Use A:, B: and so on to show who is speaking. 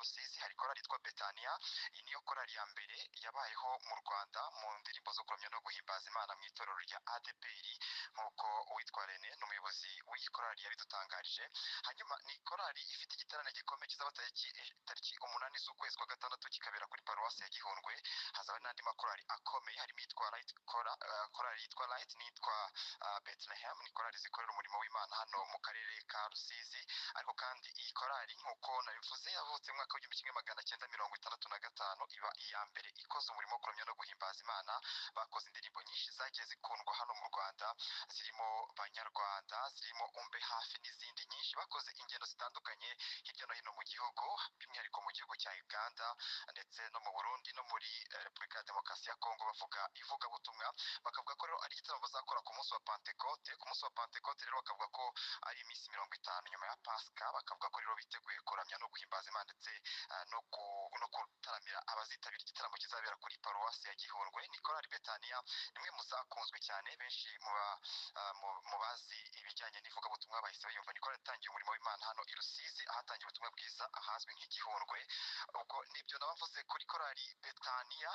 A: Rusizi hari korali yitwa Betania. Iyi niyo korali ya mbere yabayeho mu Rwanda mu ndirimbo zo kuramya no guhimbaza Imana mu itorero rya ADPR, nk'uko uwitwa René n'umuyobozi w'iyi korali yabidutangarije. Hanyuma ni korali ifite igiterane gikomeye kizaba tariki 8 z'ukwezi kwa gatandatu, kikabera kuri paruwasi ya Gihundwe. Hazaba n'andi makorali akomeye harimo yitwa Light, korali yitwa Light n'itwa Bethlehem. Ni korali zikorera umurimo w'Imana hano mu karere ka Rusizi. Ariko kandi iyi korali nk'uko nabivuze yavutse mu mwaka w'1965, iba iya mbere ikoze umurimo wo kuramya no guhimbaza Imana. Bakoze indirimbo nyinshi zagiye zikundwa hano mu Rwanda, zirimo Banyarwanda, zirimo Umbe Hafi n'izindi nyinshi. Bakoze ingendo zitandukanye hirya no hino mu gihugu, by'umwihariko mu gihugu cya Uganda ndetse no mu Burundi no muri Repubulika ya Demokarasi ya Kongo, bavuga ivugabutumwa. Bakavuga ko rero ari igitaramo bazakora ku munsi wa Pentecote. Ku munsi wa Pentecote rero bakavuga ko ari iminsi 50 nyuma ya Pasika. Bakavuga ko rero biteguye kuramya no guhimbaza Imana ndetse no gutaramira abazitabira igitaramo kizabera kuri paruwasi ya Gihundwe. Ni korali Betania, nimwe muzakunzwe cyane, benshi mu bazi ibijyanye n'ivugabutumwa bahise bayumva. Ni korali yatangiye umurimo w'Imana hano i Rusizi, ahatangiye ubutumwa bwiza ahazwi nk'Igihundwe. Ubwo nibyo nabavuze kuri korali Betania.